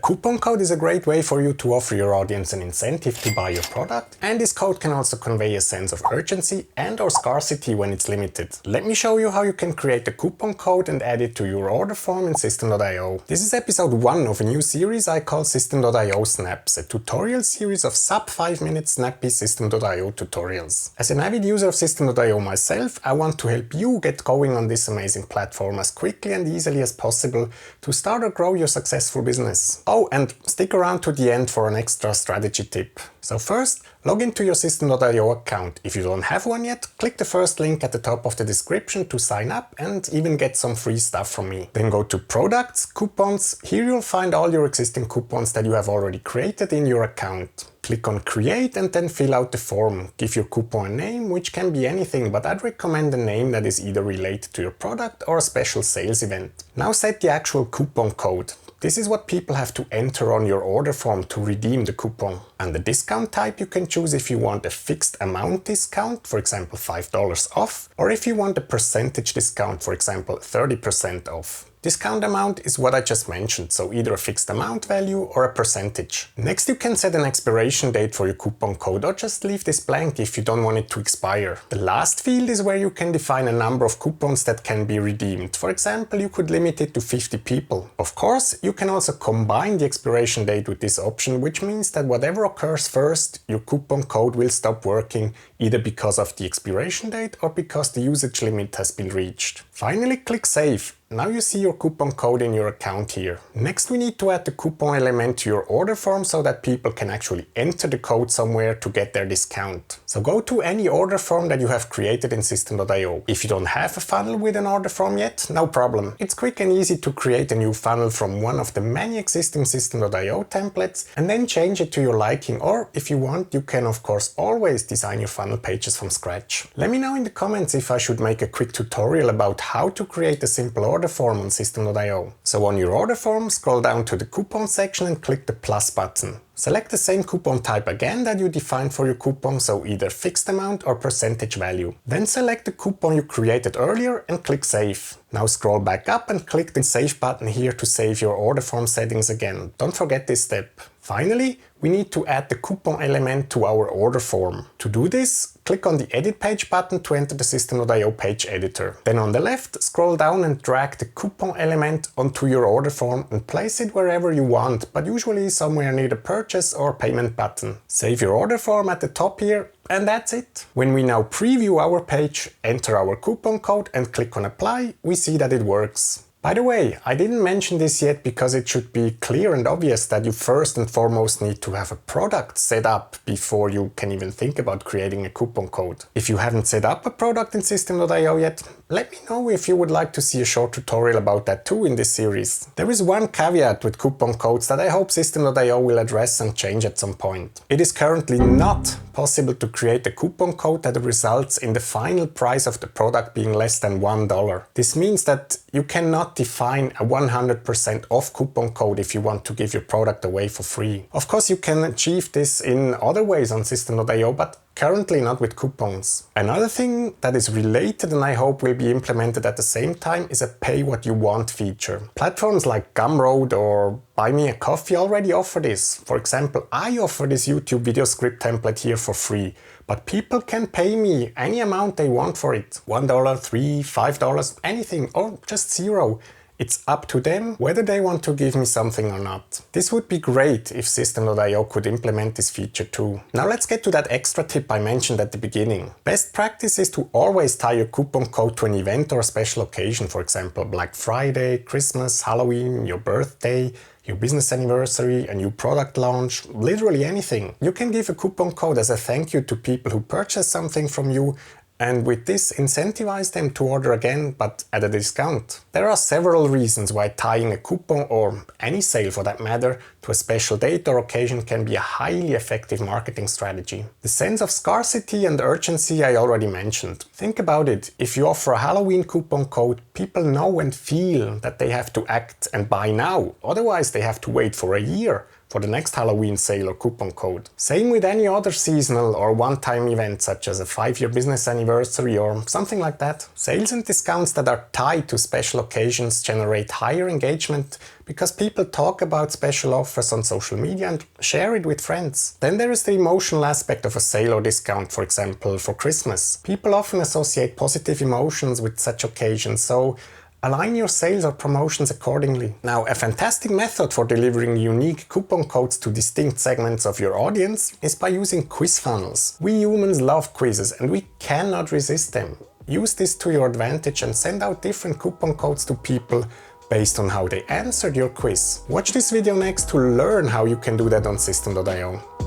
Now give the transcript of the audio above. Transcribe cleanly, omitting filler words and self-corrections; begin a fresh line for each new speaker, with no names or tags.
coupon code is a great way for you to offer your audience an incentive to buy your product, and this code can also convey a sense of urgency and/or scarcity when it's limited. Let me show you how you can create a coupon code and add it to your order form in system.io. This is episode 1 of a new series I call system.io Snaps, a tutorial series of sub 5 minute snappy system.io tutorials. As an avid user of system.io myself, I want to help you get going on this amazing platform as quickly and easily as possible to start or grow your successful business. Oh, and stick around to the end for an extra strategy tip. So first, log into your system.io account. If you don't have one yet, click the first link at the top of the description to sign up and even get some free stuff from me. Then go to Products, Coupons. Here you'll find all your existing coupons that you have already created in your account. Click on Create and then fill out the form. Give your coupon a name, which can be anything, but I'd recommend a name that is either related to your product or a special sales event. Now set the actual coupon code. This is what people have to enter on your order form to redeem the coupon. And the discount type you can choose if you want a fixed amount discount, for example $5 off, or if you want a percentage discount, for example 30% off. Discount amount is what I just mentioned, so either a fixed amount value or a percentage. Next you can set an expiration date for your coupon code or just leave this blank if you don't want it to expire. The last field is where you can define a number of coupons that can be redeemed. For example, you could limit it to 50 people. Of course, you can also combine the expiration date with this option, which means that whatever occurs first, your coupon code will stop working either because of the expiration date or because the usage limit has been reached. Finally, click Save. Now you see your coupon code in your account here. Next we need to add the coupon element to your order form so that people can actually enter the code somewhere to get their discount. So go to any order form that you have created in system.io. If you don't have a funnel with an order form yet, no problem. It's quick and easy to create a new funnel from one of the many existing system.io templates and then change it to your liking, or if you want, you can of course always design your funnel pages from scratch. Let me know in the comments if I should make a quick tutorial about how to create a simple order form on system.io. So on your order form, scroll down to the coupon section and click the plus button. Select the same coupon type again that you defined for your coupon, so either fixed amount or percentage value. Then select the coupon you created earlier and click Save. Now scroll back up and click the Save button here to save your order form settings again. Don't forget this step. Finally, we need to add the coupon element to our order form. To do this, click on the Edit Page button to enter the system.io page editor. Then on the left, scroll down and drag the coupon element onto your order form and place it wherever you want, but usually somewhere near the purchase or payment button. Save your order form at the top here, and that's it. When we now preview our page, enter our coupon code and click on Apply, we see that it works. By the way, I didn't mention this yet because it should be clear and obvious that you first and foremost need to have a product set up before you can even think about creating a coupon code. If you haven't set up a product in system.io yet, let me know if you would like to see a short tutorial about that too in this series. There is one caveat with coupon codes that I hope system.io will address and change at some point. It is currently not possible to create a coupon code that results in the final price of the product being less than $1. This means that you cannot define a 100% off coupon code if you want to give your product away for free. Of course, you can achieve this in other ways on system.io, but currently not with coupons. Another thing that is related and I hope will be implemented at the same time is a pay what you want feature. Platforms like Gumroad or Buy Me a Coffee already offer this. For example, I offer this YouTube video script template here for free, but people can pay me any amount they want for it. $1, $3, $5, anything, or just $0. It's up to them whether they want to give me something or not. This would be great if system.io could implement this feature too. Now let's get to that extra tip I mentioned at the beginning. Best practice is to always tie your coupon code to an event or a special occasion, for example Black Friday, Christmas, Halloween, your birthday, your business anniversary, a new product launch, literally anything. You can give a coupon code as a thank you to people who purchase something from you, and with this incentivize them to order again, but at a discount. There are several reasons why tying a coupon, or any sale for that matter, to a special date or occasion can be a highly effective marketing strategy. The sense of scarcity and urgency I already mentioned. Think about it, if you offer a Halloween coupon code, people know and feel that they have to act and buy now, otherwise they have to wait for a year. for the next Halloween sale or coupon code. Same with any other seasonal or one-time event such as a 5-year business anniversary or something like that. Sales and discounts that are tied to special occasions generate higher engagement because people talk about special offers on social media and share it with friends. Then there is the emotional aspect of a sale or discount, for example, for Christmas. People often associate positive emotions with such occasions, so align your sales or promotions accordingly. Now, a fantastic method for delivering unique coupon codes to distinct segments of your audience is by using quiz funnels. We humans love quizzes and we cannot resist them. Use this to your advantage and send out different coupon codes to people based on how they answered your quiz. Watch this video next to learn how you can do that on system.io.